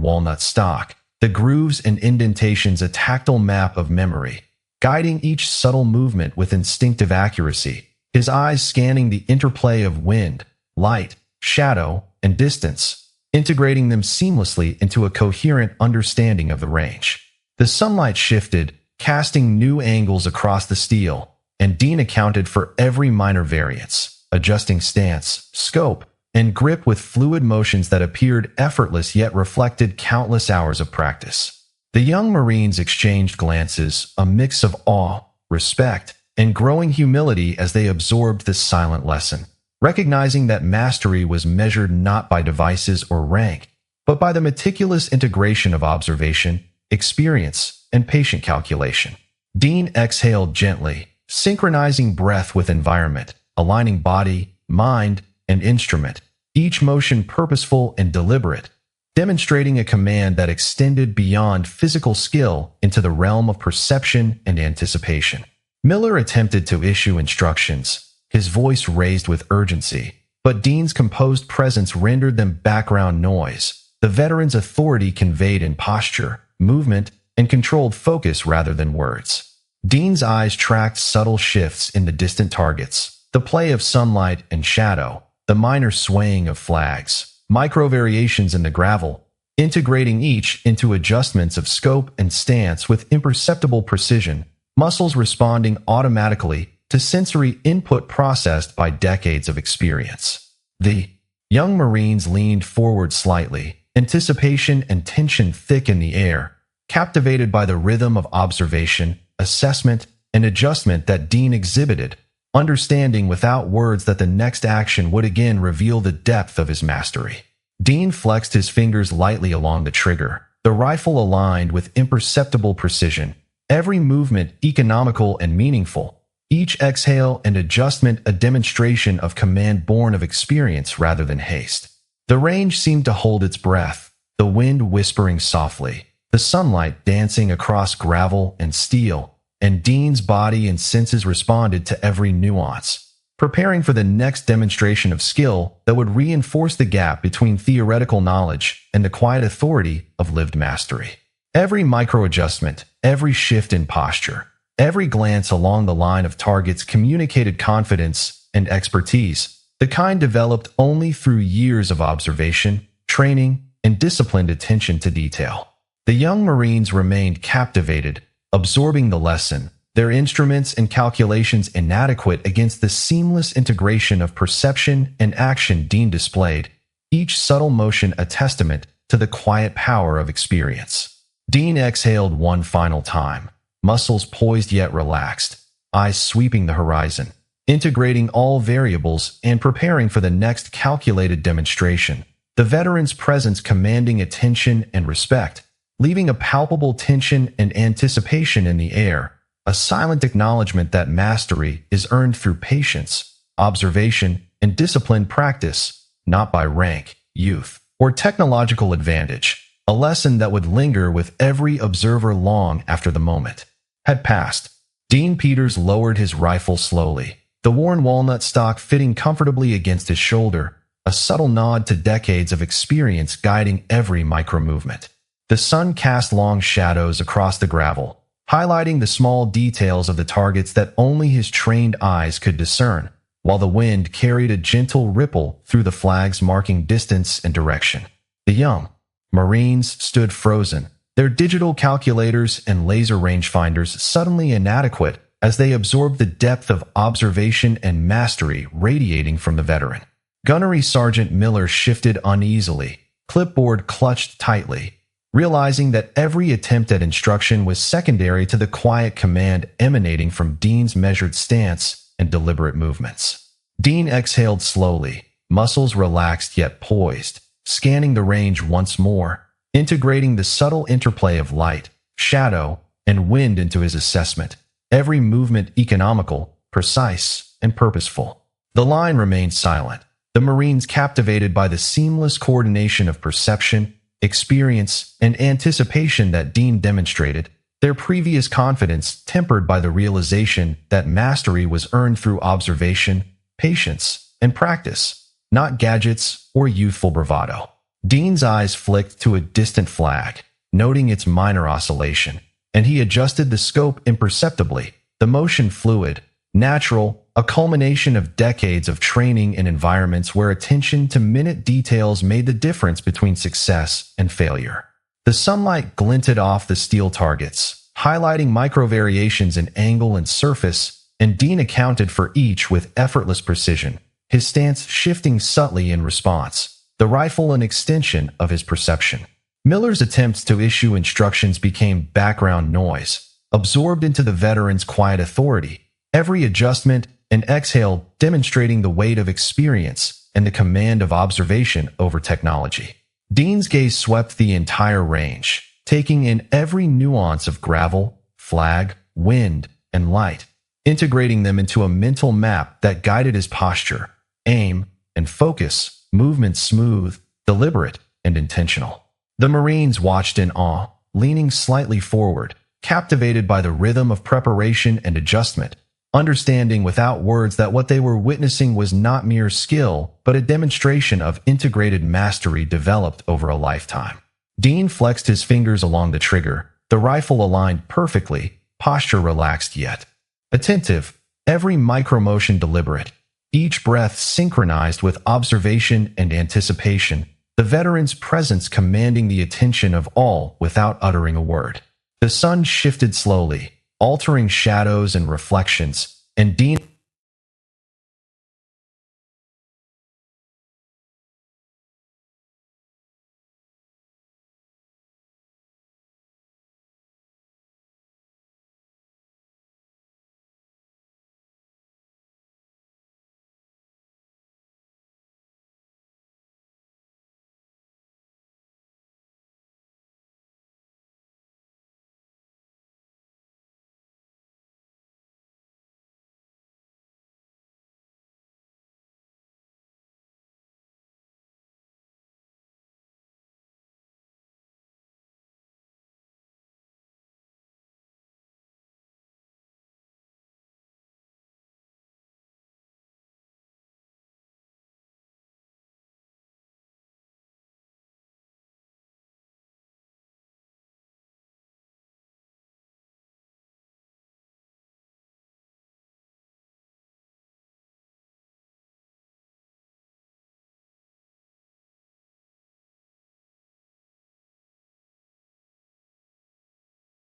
walnut stock, the grooves and indentations a tactile map of memory, guiding each subtle movement with instinctive accuracy, his eyes scanning the interplay of wind, light, shadow, and distance, integrating them seamlessly into a coherent understanding of the range. The sunlight shifted, casting new angles across the steel, and Dean accounted for every minor variance, adjusting stance, scope, and grip with fluid motions that appeared effortless yet reflected countless hours of practice. The young Marines exchanged glances, a mix of awe, respect, and growing humility as they absorbed this silent lesson, recognizing that mastery was measured not by devices or rank, but by the meticulous integration of observation, experience, and patient calculation. Dean exhaled gently, synchronizing breath with environment, aligning body, mind, and instrument, each motion purposeful and deliberate, demonstrating a command that extended beyond physical skill into the realm of perception and anticipation. Miller attempted to issue instructions, his voice raised with urgency, but Dean's composed presence rendered them background noise, the veteran's authority conveyed in posture, movement, and controlled focus rather than words. Dean's eyes tracked subtle shifts in the distant targets, the play of sunlight and shadow, the minor swaying of flags, micro variations in the gravel, integrating each into adjustments of scope and stance with imperceptible precision, muscles responding automatically to sensory input processed by decades of experience. The young Marines leaned forward slightly, anticipation and tension thick in the air, captivated by the rhythm of observation, assessment, and adjustment that Dean exhibited, understanding without words that the next action would again reveal the depth of his mastery. Dean flexed his fingers lightly along the trigger, the rifle aligned with imperceptible precision, every movement economical and meaningful, each exhale and adjustment a demonstration of command born of experience rather than haste. The range seemed to hold its breath, the wind whispering softly, the sunlight dancing across gravel and steel, and Dean's body and senses responded to every nuance, preparing for the next demonstration of skill that would reinforce the gap between theoretical knowledge and the quiet authority of lived mastery. Every micro-adjustment, every shift in posture, every glance along the line of targets communicated confidence and expertise, the kind developed only through years of observation, training, and disciplined attention to detail. The young Marines remained captivated, absorbing the lesson, their instruments and calculations inadequate against the seamless integration of perception and action Dean displayed, each subtle motion a testament to the quiet power of experience. Dean exhaled one final time, muscles poised yet relaxed, eyes sweeping the horizon, integrating all variables and preparing for the next calculated demonstration, the veteran's presence commanding attention and respect, leaving a palpable tension and anticipation in the air, a silent acknowledgement that mastery is earned through patience, observation, and disciplined practice, not by rank, youth, or technological advantage, a lesson that would linger with every observer long after the moment had passed. Dean Peters lowered his rifle slowly, the worn walnut stock fitting comfortably against his shoulder, a subtle nod to decades of experience guiding every micro-movement. The sun cast long shadows across the gravel, highlighting the small details of the targets that only his trained eyes could discern, while the wind carried a gentle ripple through the flags marking distance and direction. The young Marines stood frozen, their digital calculators and laser rangefinders suddenly inadequate as they absorbed the depth of observation and mastery radiating from the veteran. Gunnery Sergeant Miller shifted uneasily, clipboard clutched tightly, realizing that every attempt at instruction was secondary to the quiet command emanating from Dean's measured stance and deliberate movements. Dean exhaled slowly, muscles relaxed yet poised, scanning the range once more, integrating the subtle interplay of light, shadow, and wind into his assessment, every movement economical, precise, and purposeful. The line remained silent, the Marines captivated by the seamless coordination of perception, experience, and anticipation that Dean demonstrated, their previous confidence tempered by the realization that mastery was earned through observation, patience, and practice, not gadgets or youthful bravado. Dean's eyes flicked to a distant flag, noting its minor oscillation, and he adjusted the scope imperceptibly, the motion fluid, natural, a culmination of decades of training in environments where attention to minute details made the difference between success and failure. The sunlight glinted off the steel targets, highlighting micro-variations in angle and surface, and Dean accounted for each with effortless precision, his stance shifting subtly in response, the rifle an extension of his perception. Miller's attempts to issue instructions became background noise, absorbed into the veteran's quiet authority, every adjustment and exhale demonstrating the weight of experience and the command of observation over technology. Dean's gaze swept the entire range, taking in every nuance of gravel, flag, wind, and light, integrating them into a mental map that guided his posture, aim, and focus, movement smooth, deliberate, and intentional. The Marines watched in awe, leaning slightly forward, captivated by the rhythm of preparation and adjustment, understanding without words that what they were witnessing was not mere skill, but a demonstration of integrated mastery developed over a lifetime. Dean flexed his fingers along the trigger, the rifle aligned perfectly, posture relaxed yet attentive, every micromotion deliberate, each breath synchronized with observation and anticipation, the veteran's presence commanding the attention of all without uttering a word. The sun shifted slowly, altering shadows and reflections, and Dean